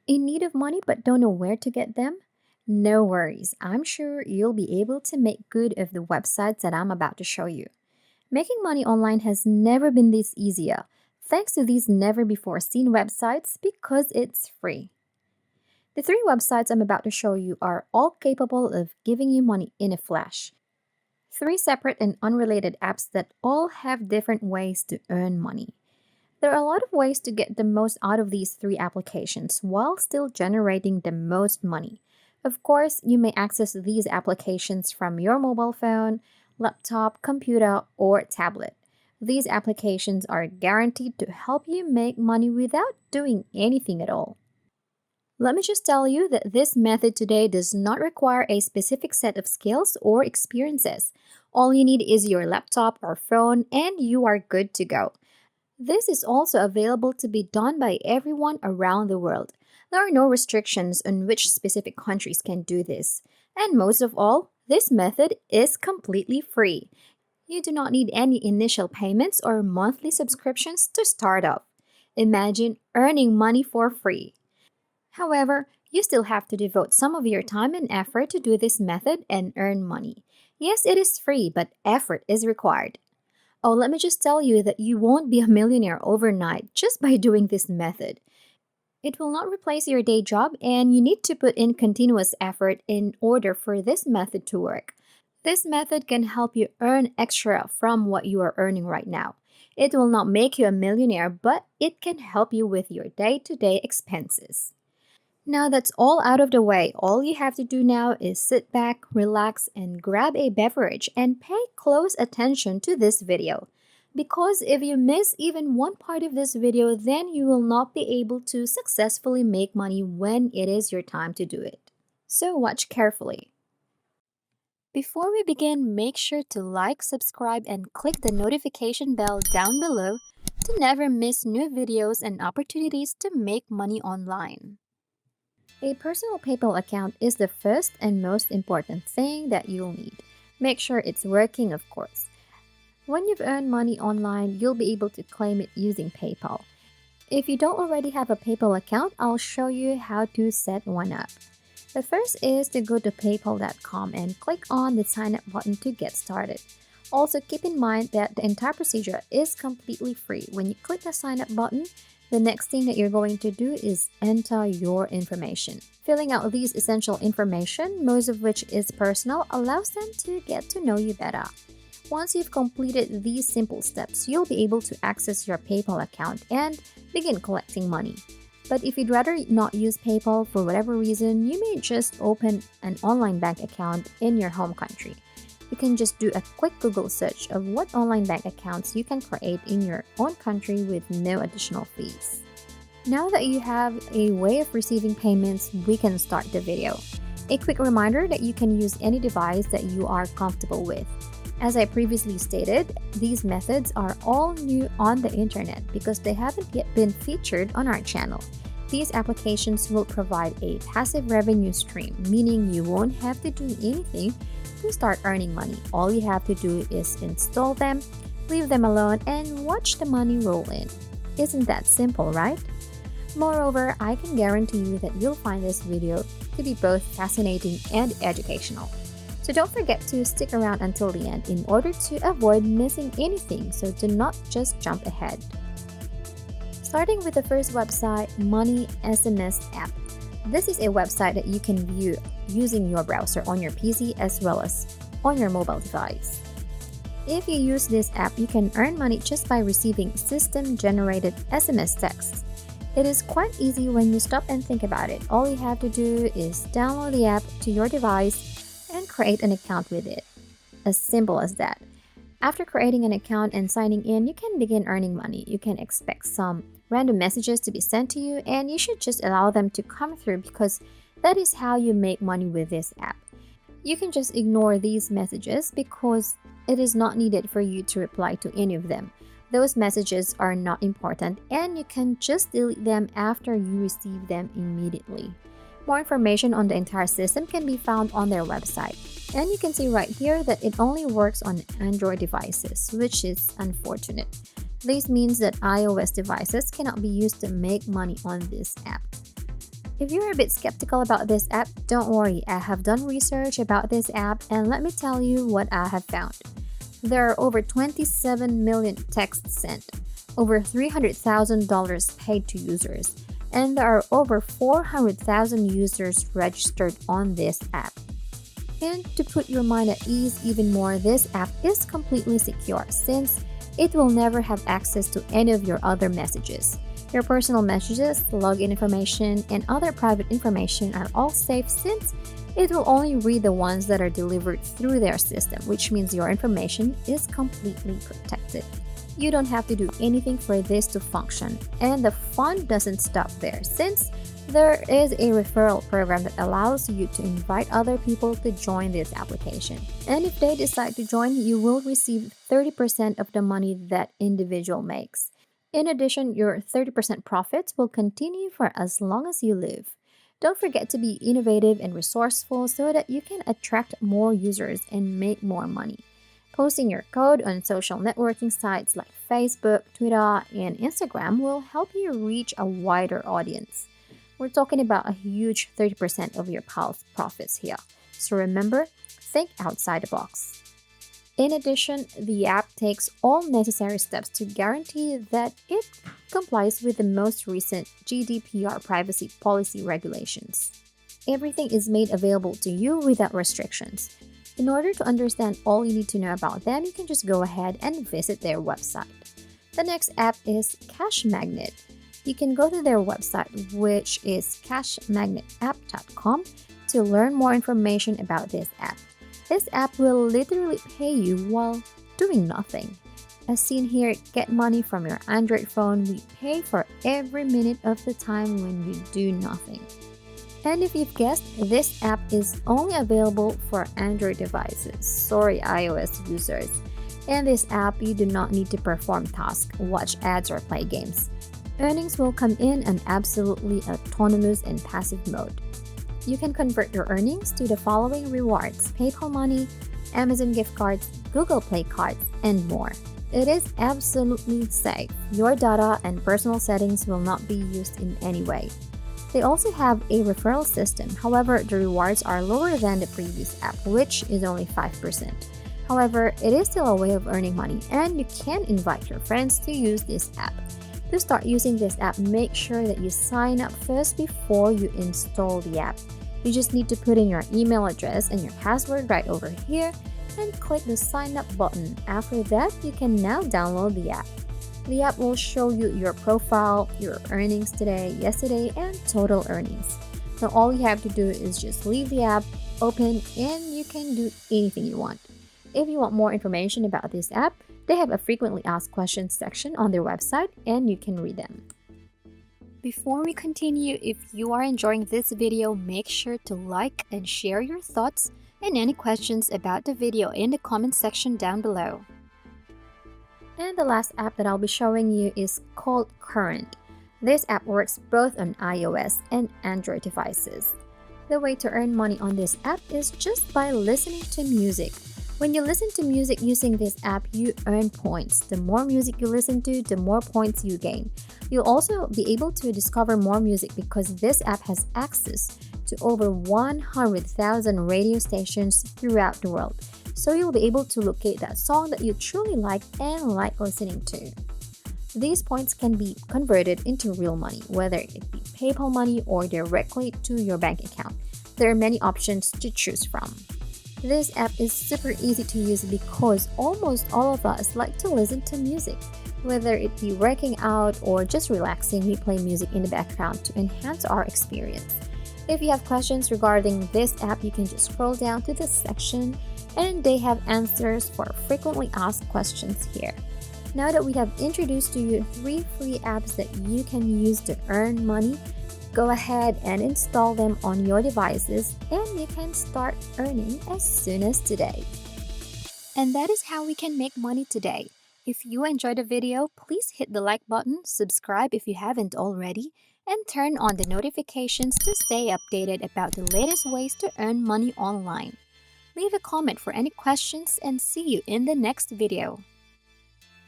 In need of money but don't know where to get them? No worries, I'm sure you'll be able to make good of the websites that I'm about to show you. Making money online has never been this easier, thanks to these never before seen websites because it's free. The three websites I'm about to show you are all capable of giving you money in a flash. Three separate and unrelated apps that all have different ways to earn money. There are a lot of ways to get the most out of these three applications while still generating the most money. Of course, you may access these applications from your mobile phone, laptop, computer, or tablet. These applications are guaranteed to help you make money without doing anything at all. Let me just tell you that this method today does not require a specific set of skills or experiences. All you need is your laptop or phone, and you are good to go. This is also available to be done by everyone around the world. There are no restrictions on which specific countries can do this. And most of all, this method is completely free. You do not need any initial payments or monthly subscriptions to start off. Imagine earning money for free. However, you still have to devote some of your time and effort to do this method and earn money. Yes, it is free, but effort is required. Oh, let me just tell you that you won't be a millionaire overnight just by doing this method. It will not replace your day job, and you need to put in continuous effort in order for this method to work. This method can help you earn extra from what you are earning right now. It will not make you a millionaire, but it can help you with your day to day expenses. Now that's all out of the way, all you have to do now is sit back, relax, and grab a beverage and pay close attention to this video. Because if you miss even one part of this video, then you will not be able to successfully make money when it is your time to do it. So watch carefully. Before we begin, make sure to like, subscribe, and click the notification bell down below to never miss new videos and opportunities to make money online. A personal PayPal account is the first and most important thing that you'll need. Make sure it's working, of course. When you've earned money online, you'll be able to claim it using PayPal. If you don't already have a PayPal account, I'll show you how to set one up. The first is to go to paypal.com and click on the sign up button to get started. Also, keep in mind that the entire procedure is completely free. When you click the sign up button, the next thing that you're going to do is enter your information. Filling out these essential information, most of which is personal, allows them to get to know you better. Once you've completed these simple steps, you'll be able to access your PayPal account and begin collecting money. But if you'd rather not use PayPal for whatever reason, you may just open an online bank account in your home country. You can just do a quick Google search of what online bank accounts you can create in your own country with no additional fees. Now that you have a way of receiving payments, we can start the video. A quick reminder that you can use any device that you are comfortable with. As I previously stated, these methods are all new on the internet because they haven't yet been featured on our channel. These applications will provide a passive revenue stream, meaning you won't have to do anything to start earning money. All you have to do is install them, leave them alone, and watch the money roll in. Isn't that simple, right? Moreover, I can guarantee you that you'll find this video to be both fascinating and educational. So don't forget to stick around until the end in order to avoid missing anything, so do not just jump ahead. Starting with the first website, Money SMS App. This is a website that you can view using your browser on your PC as well as on your mobile device. If you use this app, you can earn money just by receiving system-generated SMS texts. It is quite easy when you stop and think about it. All you have to do is download the app to your device and create an account with it. As simple as that. After creating an account and signing in, you can begin earning money. You can expect some random messages to be sent to you, and you should just allow them to come through because that is how you make money with this app. You can just ignore these messages because it is not needed for you to reply to any of them. Those messages are not important, and you can just delete them after you receive them immediately. More information on the entire system can be found on their website. And you can see right here that it only works on Android devices, which is unfortunate. This means that iOS devices cannot be used to make money on this app. If you're a bit skeptical about this app, don't worry, I have done research about this app and let me tell you what I have found. There are over 27 million texts sent, over $300,000 paid to users, and there are over 400,000 users registered on this app. And to put your mind at ease even more, this app is completely secure since it will never have access to any of your other messages. Your personal messages, login information, and other private information are all safe since it will only read the ones that are delivered through their system, which means your information is completely protected. You don't have to do anything for this to function, and the fun doesn't stop there since there is a referral program that allows you to invite other people to join this application. And if they decide to join, you will receive 30% of the money that individual makes. In addition, your 30% profits will continue for as long as you live. Don't forget to be innovative and resourceful so that you can attract more users and make more money. Posting your code on social networking sites like Facebook, Twitter, and Instagram will help you reach a wider audience. We're talking about a huge 30% of your profits here. So remember, think outside the box. In addition, the app takes all necessary steps to guarantee that it complies with the most recent GDPR privacy policy regulations. Everything is made available to you without restrictions. In order to understand all you need to know about them, you can just go ahead and visit their website. The next app is Cash Magnet. You can go to their website, which is cashmagnetapp.com, to learn more information about this app. This app will literally pay you while doing nothing. As seen here, get money from your Android phone. We pay for every minute of the time when we do nothing. And if you've guessed, this app is only available for Android devices. Sorry, iOS users. In this app, you do not need to perform tasks, watch ads, or play games. Earnings will come in an absolutely autonomous and passive mode. You can convert your earnings to the following rewards: PayPal money, Amazon gift cards, Google Play cards, and more. It is absolutely safe. Your data and personal settings will not be used in any way. They also have a referral system. However, the rewards are lower than the previous app, which is only 5%. However, it is still a way of earning money, and you can invite your friends to use this app. To start using this app, make sure that you sign up first before you install the app. You just need to put in your email address and your password right over here and click the sign up button. After that, you can now download the app. The app will show you your profile, your earnings today, yesterday, and total earnings. Now all you have to do is just leave the app open and you can do anything you want. If you want more information about this app, they have a frequently asked questions section on their website and you can read them. Before we continue, if you are enjoying this video, make sure to like and share your thoughts and any questions about the video in the comment section down below. And the last app that I'll be showing you is called Current. This app works both on iOS and Android devices. The way to earn money on this app is just by listening to music. When you listen to music using this app, you earn points. The more music you listen to, the more points you gain. You'll also be able to discover more music because this app has access to over 100,000 radio stations throughout the world. So you'll be able to locate that song that you truly like and like listening to. These points can be converted into real money, whether it be PayPal money or directly to your bank account. There are many options to choose from. This app is super easy to use because almost all of us like to listen to music. Whether it be working out or just relaxing, we play music in the background to enhance our experience. If you have questions regarding this app, you can just scroll down to this section and they have answers for frequently asked questions here. Now that we have introduced to you 3 free apps that you can use to earn money, go ahead and install them on your devices and you can start earning as soon as today. And that is how we can make money today. If you enjoyed the video, please hit the like button, subscribe if you haven't already, and turn on the notifications to stay updated about the latest ways to earn money online. Leave a comment for any questions and see you in the next video.